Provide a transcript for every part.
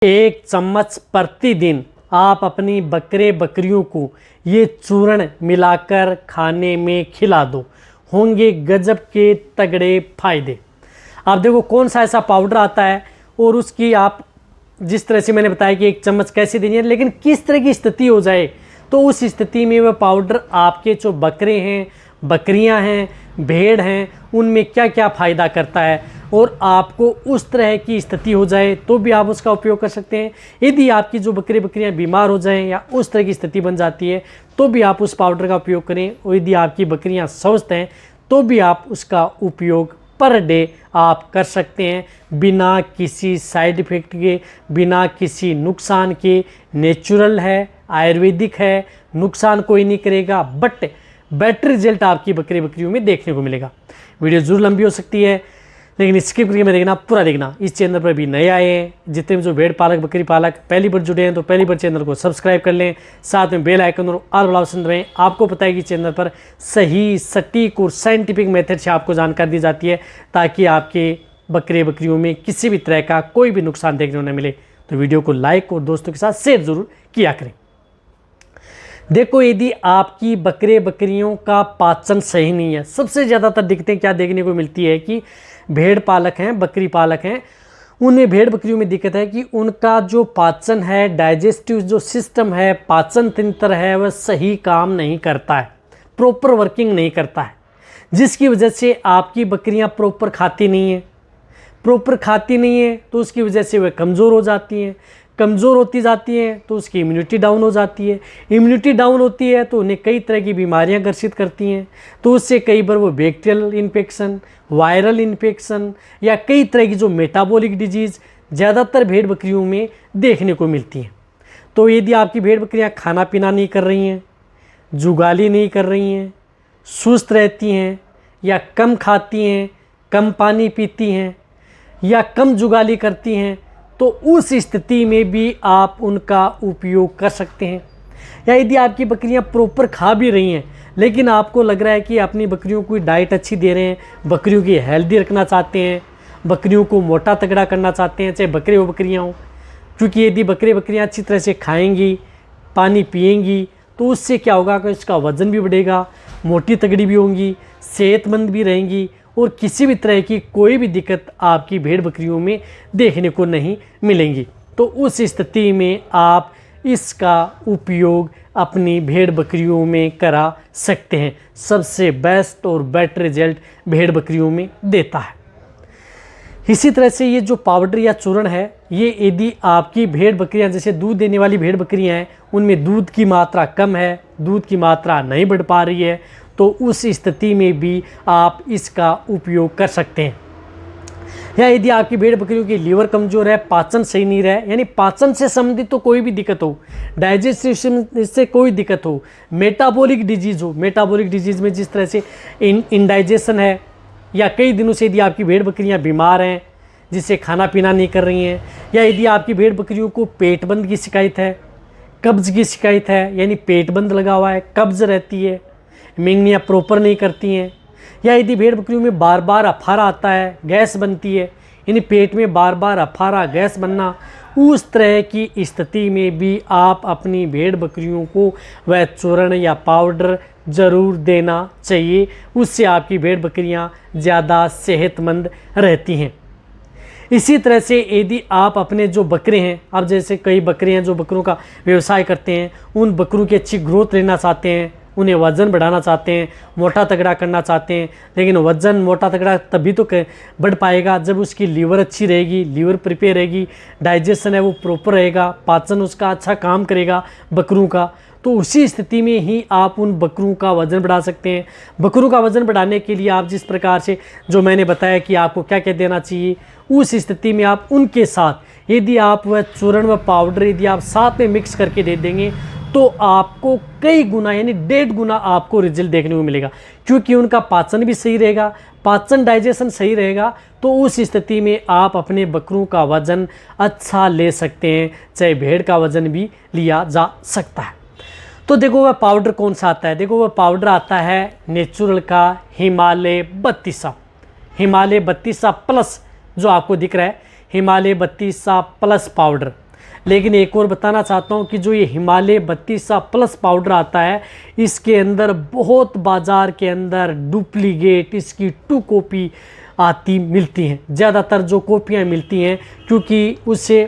1 चम्मच प्रतिदिन आप अपनी बकरे बकरियों को ये चूर्ण मिलाकर खाने में खिला दो, होंगे गजब के तगड़े फायदे। आप देखो कौन सा ऐसा पाउडर आता है और उसकी आप जिस तरह से मैंने बताया कि 1 चम्मच कैसे देनी है, लेकिन किस तरह की स्थिति हो जाए तो उस स्थिति में वह पाउडर आपके जो बकरे हैं, बकरियां हैं, भेड़ हैं, उनमें क्या क्या फ़ायदा करता है और आपको उस तरह की स्थिति हो जाए तो भी आप उसका उपयोग कर सकते हैं। यदि आपकी जो बकरे बकरियां बीमार हो जाएं या उस तरह की स्थिति बन जाती है तो भी आप उस पाउडर का उपयोग करें, और यदि आपकी बकरियां स्वस्थ हैं तो भी आप उसका उपयोग पर डे आप कर सकते हैं बिना किसी साइड इफ़ेक्ट के, बिना किसी नुकसान के। नेचुरल है, आयुर्वेदिक है, नुकसान कोई नहीं करेगा, बट बेटर रिजल्ट आपकी बकरी बकरियों में देखने को मिलेगा। वीडियो जरूर लंबी हो सकती है लेकिन स्किप करके मैं देखना, पूरा देखना। इस चैनल पर भी नए आए हैं, जितने भी जो भेड़ पालक बकरी पालक पहली बार जुड़े हैं तो पहली बार चैनल को सब्सक्राइब कर लें, साथ में बेल आइकन और ऑल वाला ऑप्शन दबाएं। आपको पता है कि चैनल पर सही सटीक और साइंटिफिक मेथड से आपको जानकारी दी जाती है ताकि आपके बकरे बकरियों में किसी भी तरह का कोई भी नुकसान देखने को न मिले। तो वीडियो को लाइक और दोस्तों के साथ शेयर जरूर किया करें। देखो, यदि आपकी बकरे बकरियों का पाचन सही नहीं है, सबसे ज़्यादातर दिक्कतें क्या देखने को मिलती है कि भेड़ पालक हैं, बकरी पालक हैं, उन्हें भेड़ बकरियों में दिक्कत है कि उनका जो पाचन है, डाइजेस्टिव जो सिस्टम है, पाचन तंत्र है, वह सही काम नहीं करता है, प्रॉपर वर्किंग नहीं करता है, जिसकी वजह से आपकी बकरियां प्रॉपर खाती नहीं है। प्रॉपर खाती नहीं है तो उसकी वजह से वह कमज़ोर हो जाती हैं, कमज़ोर होती जाती हैं तो उसकी इम्यूनिटी डाउन हो जाती है, इम्यूनिटी डाउन होती है तो उन्हें कई तरह की बीमारियां ग्रसित करती हैं। तो उससे कई बार वो बैक्टीरियल इन्फेक्शन, वायरल इन्फेक्शन या कई तरह की जो मेटाबॉलिक डिजीज़ ज़्यादातर भेड़ बकरियों में देखने को मिलती हैं। तो यदि आपकी भेड़ बकरियाँ खाना पीना नहीं कर रही हैं, जुगाली नहीं कर रही हैं, सुस्त रहती हैं या कम खाती हैं, कम पानी पीती हैं या कम जुगाली करती हैं, तो उस स्थिति में भी आप उनका उपयोग कर सकते हैं। या यदि आपकी बकरियां प्रॉपर खा भी रही हैं लेकिन आपको लग रहा है कि अपनी बकरियों को डाइट अच्छी दे रहे हैं, बकरियों की हेल्दी रखना चाहते हैं, बकरियों को मोटा तगड़ा करना चाहते हैं, चाहे बकरे हो बकरियां हो, क्योंकि यदि बकरे बकरियां अच्छी तरह से खाएंगी, पानी पिएंगी तो उससे क्या होगा कि उसका वज़न भी बढ़ेगा, मोटी तगड़ी भी होंगी, सेहतमंद भी रहेंगी और किसी भी तरह की कोई भी दिक्कत आपकी भेड़ बकरियों में देखने को नहीं मिलेंगी। तो उस स्थिति में आप इसका उपयोग अपनी भेड़ बकरियों में करा सकते हैं। सबसे बेस्ट और बेटर रिजल्ट भेड़ बकरियों में देता है। इसी तरह से ये जो पाउडर या चूर्ण है, ये यदि आपकी भेड़ बकरियां जैसे दूध देने वाली भेड़ बकरियां हैं, उनमें दूध की मात्रा कम है, दूध की मात्रा नहीं बढ़ पा रही है, तो उस स्थिति में भी आप इसका उपयोग कर सकते हैं। या यदि आपकी भेड़ बकरियों की लीवर कमज़ोर है, पाचन सही नहीं रहा है, यानी पाचन से संबंधित तो कोई भी दिक्कत हो, डाइजेस्टिव सिस्टम से कोई दिक्कत हो, मेटाबॉलिक डिजीज़ हो, मेटाबॉलिक डिजीज़ में जिस तरह से इंडाइजेशन है, या कई दिनों से यदि आपकी भेड़ बकरियां बीमार हैं जिससे खाना पीना नहीं कर रही हैं, या यदि आपकी भेड़ बकरियों को पेट बंद की शिकायत है, कब्ज़ की शिकायत है, यानी पेट बंद लगा हुआ है, कब्ज़ रहती है, मेंगनियाँ प्रॉपर नहीं करती हैं, या यदि भेड़ बकरियों में बार बार अफारा आता है, गैस बनती है, यानी पेट में बार बार अफारा गैस बनना, उस तरह की स्थिति में भी आप अपनी भेड़ बकरियों को वह चूर्ण या पाउडर ज़रूर देना चाहिए। उससे आपकी भेड़ बकरियां ज़्यादा सेहतमंद रहती हैं। इसी तरह से यदि आप अपने जो बकरे हैं, अब जैसे कई बकरे हैं जो बकरों का व्यवसाय करते हैं, उन बकरों की अच्छी ग्रोथ लेना चाहते हैं, उन्हें वज़न बढ़ाना चाहते हैं, मोटा तगड़ा करना चाहते हैं, लेकिन वज़न मोटा तगड़ा तभी तो बढ़ पाएगा जब उसकी लीवर अच्छी रहेगी, लीवर प्रिपेयर रहेगी, डाइजेशन है वो प्रॉपर रहेगा, पाचन उसका अच्छा काम करेगा बकरों का। तो उसी स्थिति में ही आप उन बकरों का वज़न बढ़ा सकते हैं। बकरों का वज़न बढ़ाने के लिए आप जिस प्रकार से जो मैंने बताया कि आपको क्या क्या देना चाहिए, उस स्थिति में आप उनके साथ यदि आप वह चूर्ण व पाउडर यदि आप साथ में मिक्स करके दे देंगे तो आपको कई गुना यानी 1.5 गुना आपको रिजल्ट देखने को मिलेगा, क्योंकि उनका पाचन भी सही रहेगा, पाचन डाइजेशन सही रहेगा। तो उस स्थिति में आप अपने बकरों का वज़न अच्छा ले सकते हैं, चाहे भेड़ का वज़न भी लिया जा सकता है। तो देखो वह पाउडर कौन सा आता है, देखो वह पाउडर आता है नेचुरल का हिमालय 32। हिमालय 32 प्लस जो आपको दिख रहा है, हिमालय 32 प्लस पाउडर, लेकिन एक और बताना चाहता हूँ कि जो ये हिमालय 32+ पाउडर आता है, इसके अंदर बहुत बाज़ार के अंदर डुप्लीकेट इसकी 2 कॉपी मिलती हैं। ज़्यादातर जो कॉपियाँ मिलती हैं क्योंकि उससे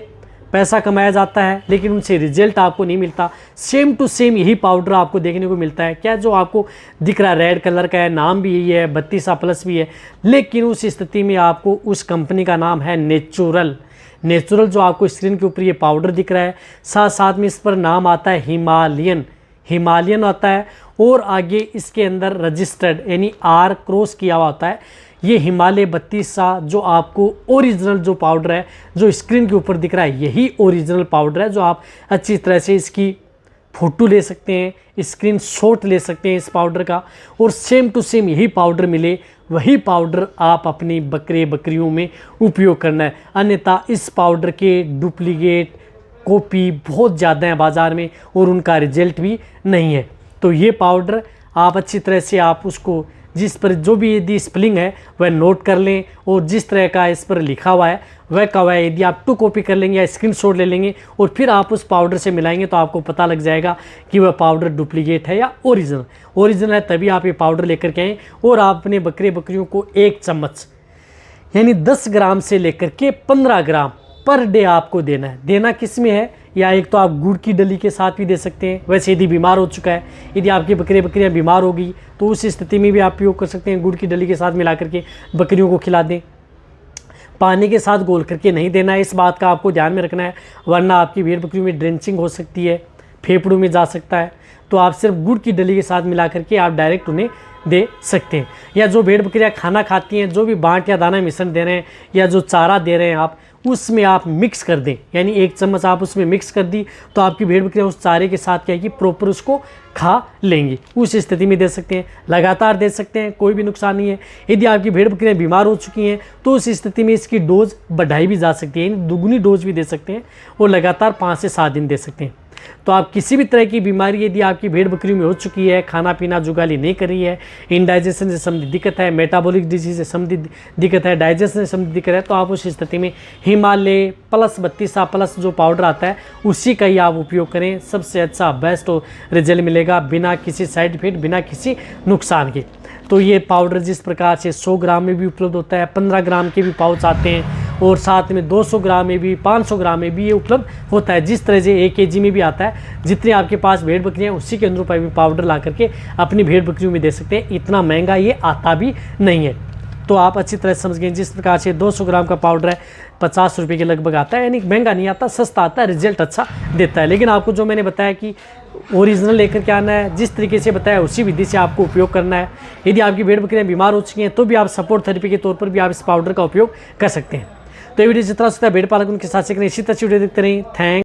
पैसा कमाया जाता है, लेकिन उनसे रिजल्ट आपको नहीं मिलता। सेम टू सेम यही पाउडर आपको देखने को मिलता है। क्या जो आपको दिख रहा है रेड कलर का है, नाम भी यही है, 32+ भी है, लेकिन उस स्थिति में आपको उस कंपनी का नाम है नेचुरल। जो आपको स्क्रीन के ऊपर ये पाउडर दिख रहा है, साथ साथ में इस पर नाम आता है हिमालयन आता है, और आगे इसके अंदर रजिस्टर्ड यानी R क्रॉस किया हुआ होता है। ये हिमालय 32 जो आपको ओरिजिनल जो पाउडर है जो स्क्रीन के ऊपर दिख रहा है, यही ओरिजिनल पाउडर है, जो आप अच्छी तरह से इसकी फ़ोटो ले सकते हैं, स्क्रीनशॉट ले सकते हैं इस पाउडर का, और सेम टू सेम यही पाउडर मिले वही पाउडर आप अपनी बकरियों में उपयोग करना है। अन्यथा इस पाउडर के डुप्लीकेट कॉपी बहुत ज़्यादा हैं बाज़ार में और उनका रिजल्ट भी नहीं है। तो ये पाउडर आप अच्छी तरह से आप उसको जिस पर जो भी यदि स्पेलिंग है वह नोट कर लें, और जिस तरह का इस पर लिखा हुआ है वह का हुआ है यदि आप 2 कॉपी कर लेंगे या स्क्रीनशॉट ले लेंगे और फिर आप उस पाउडर से मिलाएंगे तो आपको पता लग जाएगा कि वह पाउडर डुप्लीकेट है या ओरिजिनल है। तभी आप ये पाउडर लेकर के आएँ और आप अपने बकरियों को 1 चम्मच यानी 10 ग्राम से लेकर के 15 ग्राम पर डे आपको देना है। देना किस में है, या एक तो आप गुड़ की डली के साथ भी दे सकते हैं। वैसे यदि बीमार हो चुका है, यदि आपकी बकरियां बीमार हो गई तो उस स्थिति में भी आप उपयोग कर सकते हैं। गुड़ की डली के साथ मिला करके बकरियों को खिला दें। पानी के साथ घोल करके नहीं देना है, इस बात का आपको ध्यान में रखना है, वरना आपकी भेड़ बकरियों में ड्रेंचिंग हो सकती है, फेफड़ों में जा सकता है। तो आप सिर्फ गुड़ की डली के साथ मिला करके आप डायरेक्ट उन्हें दे सकते हैं। या जो भेड़ बकरियां खाना खाती हैं, जो भी बाँट या दाना मिश्रण दे रहे हैं या जो चारा दे रहे हैं आप, उसमें आप मिक्स कर दें, यानी 1 चम्मच आप उसमें मिक्स कर दी तो आपकी भेड़ बकरियां उस चारे के साथ क्या है कि प्रॉपर उसको खा लेंगी। उस स्थिति में दे सकते हैं, लगातार दे सकते हैं, कोई भी नुकसान नहीं है। यदि आपकी भेड़ बकरियां बीमार हो चुकी हैं तो उस स्थिति में इसकी डोज बढ़ाई भी जा सकती है, यानी दुगनी डोज भी दे सकते हैं और लगातार 5 से 7 दिन दे सकते हैं। तो आप किसी भी तरह की बीमारी यदि आपकी भेड़ बकरियों में हो चुकी है, खाना पीना जुगाली नहीं कर रही है, इंडाइजेशन से संबंधित दिक्कत है, मेटाबॉलिक डिजीज से संबंधित दिक्कत है, डाइजेशन से संबंधित दिक्कत है, तो आप उस स्थिति में हिमालय +32+ जो पाउडर आता है उसी का ही आप उपयोग करें। सबसे अच्छा बेस्ट रिजल्ट मिलेगा बिना किसी साइड इफेक्ट, बिना किसी नुकसान के। तो ये पाउडर जिस प्रकार से 100 ग्राम में भी उपलब्ध होता है, 15 ग्राम के भी पाउच आते हैं, और साथ में 200 ग्राम में भी, 500 ग्राम में भी ये उपलब्ध होता है। जिस तरह से 1 kg में भी आता है, जितने आपके पास भेड़ बकरियां हैं उसी के अनुरूप भी पाउडर ला करके अपनी भेड़ बकरियों में दे सकते हैं। इतना महंगा ये आता भी नहीं है। तो आप अच्छी तरह समझ गए, जिस प्रकार से 200 ग्राम का पाउडर है 50 रुपये के लगभग आता है, यानी महंगा नहीं आता, सस्ता आता है, रिजल्ट अच्छा देता है। लेकिन आपको जो मैंने बताया कि ओरिजिनल लेकर के आना है, जिस तरीके से बताया उसी विधि से आपको उपयोग करना है। यदि आपकी भेड़ बकरियां बीमार हो चुकी हैं तो भी आप सपोर्ट थेरेपी के तौर पर भी आप इस पाउडर का उपयोग कर सकते हैं। तो ये वीडियो जितना होता है भेड़ पालक उनके साथ सीखने इसी तरह से वीडियो देखते रहिए। थैंक